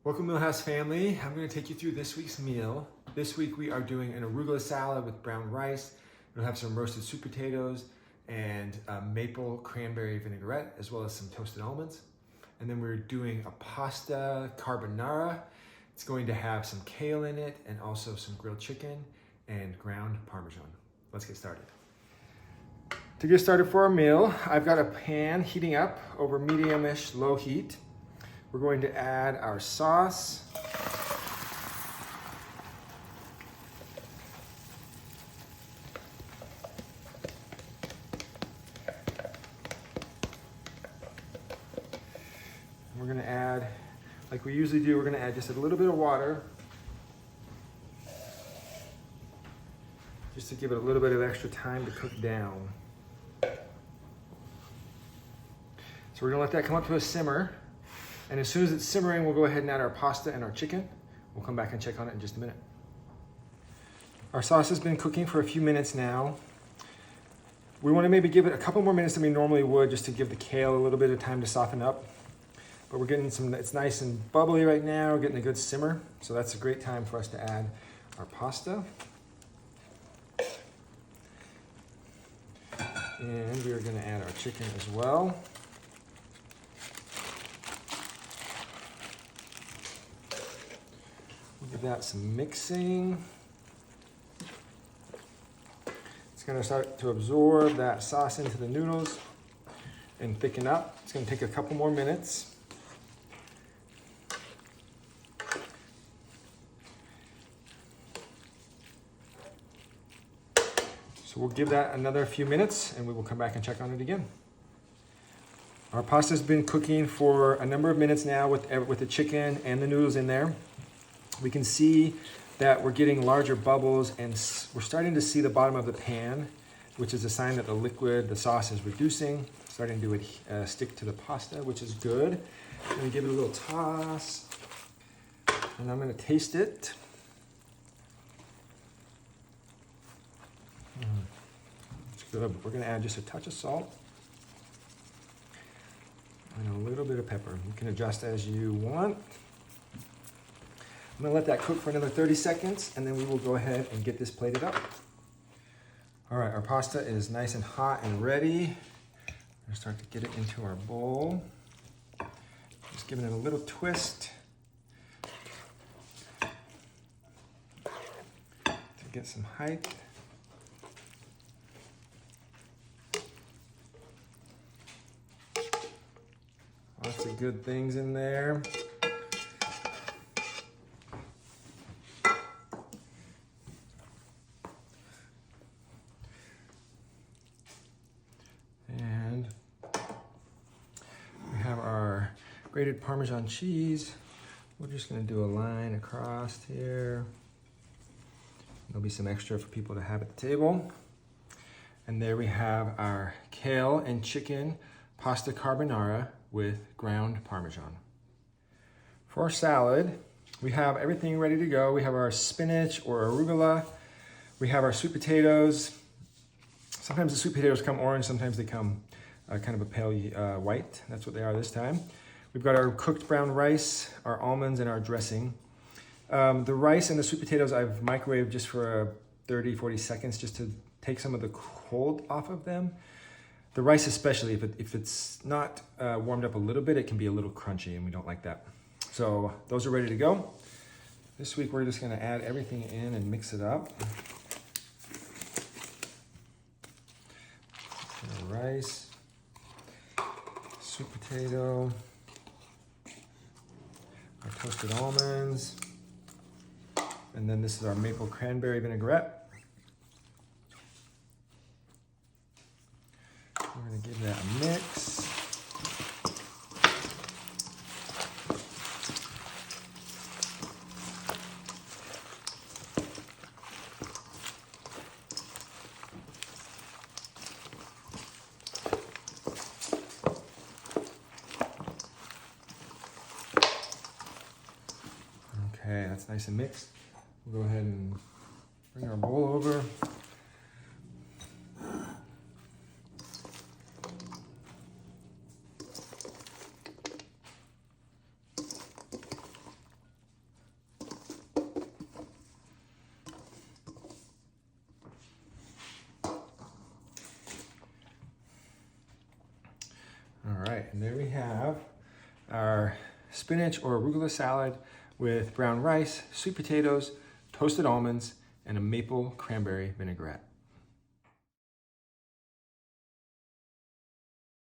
Welcome Millhouse family. I'm going to take you through this week's meal. This week we are doing an arugula salad with brown rice. We'll have some roasted sweet potatoes and a maple cranberry vinaigrette, as well as some toasted almonds. And then we're doing a pasta carbonara. It's going to have some kale in it and also some grilled chicken and ground Parmesan. Let's get started. To get started for our meal, I've got a pan heating up over medium-ish low heat. We're going to add our sauce. We're going to add, like we usually do, we're going to add just a little bit of water, just to give it a little bit of extra time to cook down. So we're going to let that come up to a simmer. And as soon as it's simmering, we'll go ahead and add our pasta and our chicken. We'll come back and check on it in just a minute. Our sauce has been cooking for a few minutes now. We want to maybe give it a couple more minutes than we normally would, just to give the kale a little bit of time to soften up. But we're getting it's nice and bubbly right now, we're getting a good simmer. So that's a great time for us to add our pasta. And we are going to add our chicken as well. Give that some mixing. It's going to start to absorb that sauce into the noodles and thicken up. It's going to take a couple more minutes. So we'll give that another few minutes and we will come back and check on it again. Our pasta's been cooking for a number of minutes now with the chicken and the noodles in there. We can see that we're getting larger bubbles and we're starting to see the bottom of the pan, which is a sign that the sauce is reducing, starting to stick to the pasta, which is good. I'm gonna give it a little toss and I'm gonna taste it. It's good. We're gonna add just a touch of salt and a little bit of pepper. You can adjust as you want. I'm gonna let that cook for another 30 seconds and then we will go ahead and get this plated up. All right, our pasta is nice and hot and ready. I'm gonna start to get it into our bowl. Just giving it a little twist to get some height. Lots of good things in there. Grated Parmesan cheese. We're just gonna do a line across here. There'll be some extra for people to have at the table. And there we have our kale and chicken pasta carbonara with ground Parmesan. For our salad, we have everything ready to go. We have our spinach or arugula. We have our sweet potatoes. Sometimes the sweet potatoes come orange, sometimes they come kind of a pale white. That's what they are this time. We've got our cooked brown rice, our almonds, and our dressing. The rice and the sweet potatoes I've microwaved just for 30, 40 seconds just to take some of the cold off of them. The rice especially, if it's not warmed up a little bit, it can be a little crunchy and we don't like that. So those are ready to go. This week we're just gonna add everything in and mix it up. Rice, sweet potato, our toasted almonds, and then this is our maple cranberry vinaigrette. We're going to give that a mix. Okay, that's nice and mixed. We'll go ahead and bring our bowl over. And there we have our spinach or arugula salad with brown rice, sweet potatoes, toasted almonds, and a maple cranberry vinaigrette.